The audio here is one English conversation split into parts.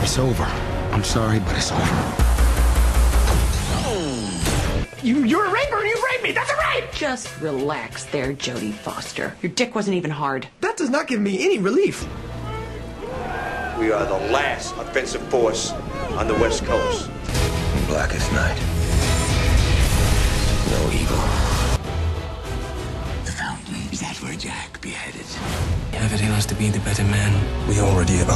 It's over. I'm sorry, but it's over. You're a raper and you raped me! That's a rape! Just relax there, Jodie Foster. Your dick wasn't even hard. That does not give me any relief. We are the last offensive force on the West Coast. Blackest night. No evil. The fountain, is that where Jack beheaded? Everything has to be the better man. We already are.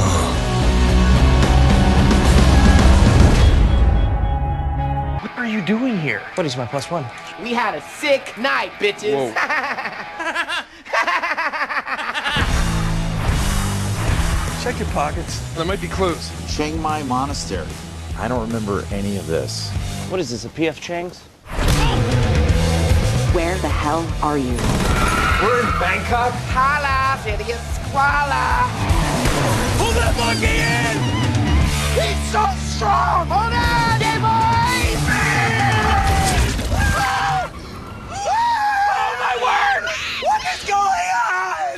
What are you doing here? What is my +1? We had a sick night, bitches. Check your pockets. There might be clues. Chiang Mai Monastery. I don't remember any of this. What is this, a P.F. Chang's? Where the hell are you? We're in Bangkok. Holla, city of squalor. Pull that monkey in! He's so strong. Hold on, hey boys. Oh my word! What is going on?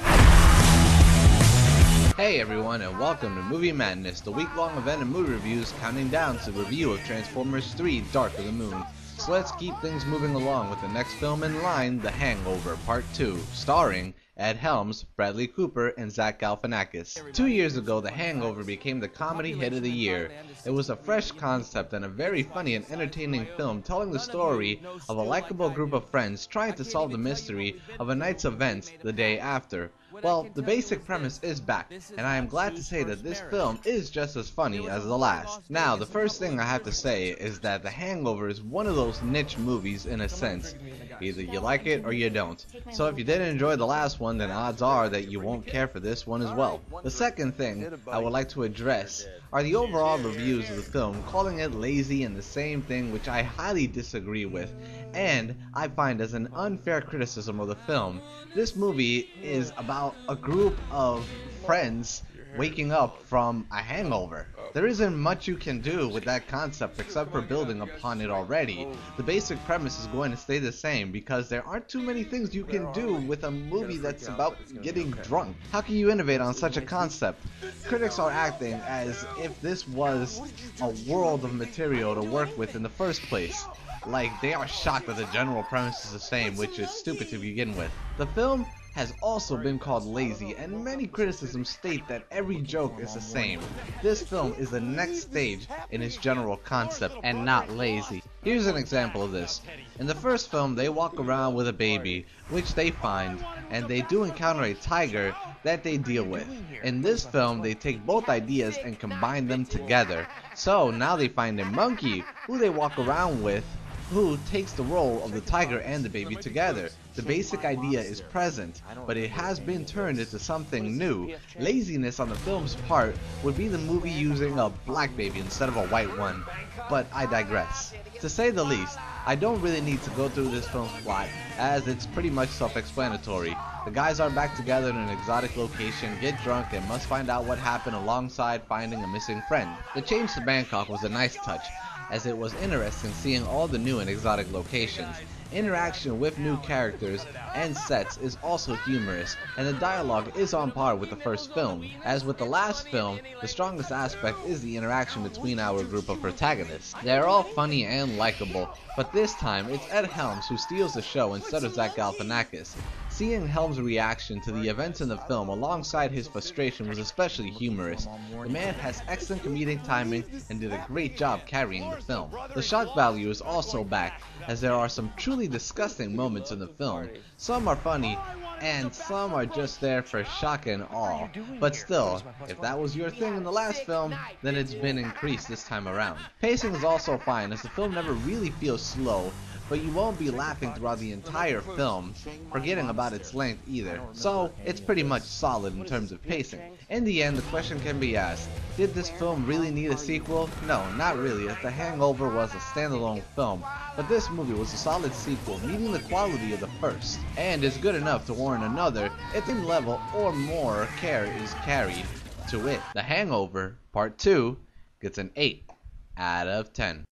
Hey everyone, and welcome to Movie Madness, the week-long event of movie reviews counting down to the review of Transformers 3: Dark of the Moon. So let's keep things moving along with the next film in line, The Hangover Part 2, starring Ed Helms, Bradley Cooper, and Zach Galifianakis. 2 years ago, The Hangover became the comedy hit of the year. It was a fresh concept and a very funny and entertaining film telling the story of a likable group of friends trying to solve the mystery of a night's events the day after. Well, the basic premise is back, and I am glad to say that this film is just as funny as the last. Now, the first thing I have to say is that The Hangover is one of those niche movies in a sense. Either you like it or you don't. So if you didn't enjoy the last one, then odds are that you won't care for this one as well. The second thing I would like to address are the overall reviews of the film, calling it lazy and the same thing, which I highly disagree with, and I find as an unfair criticism of the film. This movie is about a group of friends waking up from a hangover. There isn't much you can do with that concept except for building upon it already. The basic premise is going to stay the same because there aren't too many things you can do with a movie that's about getting drunk. How can you innovate on such a concept? Critics are acting as if this was a world of material to work with in the first place. Like, they are shocked that the general premise is the same, which is stupid to begin with. The film has also been called lazy, and many criticisms state that every joke is the same. This film is the next stage in its general concept, and not lazy. Here's an example of this. In the first film, they walk around with a baby, which they find, and they do encounter a tiger that they deal with. In this film, they take both ideas and combine them together. So now they find a monkey, who they walk around with, who takes the role of the tiger and the baby together. The basic idea is present, but it has been turned into something new. Laziness on the film's part would be the movie using a black baby instead of a white one, but I digress. To say the least, I don't really need to go through this film's plot, as it's pretty much self-explanatory. The guys are back together in an exotic location, get drunk, and must find out what happened alongside finding a missing friend. The change to Bangkok was a nice touch, as it was interesting seeing all the new and exotic locations. Interaction with new characters and sets is also humorous, and the dialogue is on par with the first film. As with the last film, the strongest aspect is the interaction between our group of protagonists. They are all funny and likable, but this time it's Ed Helms who steals the show instead of Zach Galifianakis. Seeing Helms' reaction to the events in the film alongside his frustration was especially humorous. The man has excellent comedic timing and did a great job carrying the film. The shock value is also back, as there are some truly disgusting moments in the film. Some are funny, and some are just there for shock and awe. But still, if that was your thing in the last film, then it's been increased this time around. Pacing is also fine, as the film never really feels slow, but you won't be laughing throughout the entire film, forgetting about its length either. So, it's pretty much solid in terms of pacing. In the end, the question can be asked, did this film really need a sequel? No, not really, as The Hangover was a standalone film, but this movie was a solid sequel, meeting the quality of the first, and is good enough to warrant another if the level or more care is carried to it. The Hangover Part 2 gets an 8 out of 10.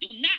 Do not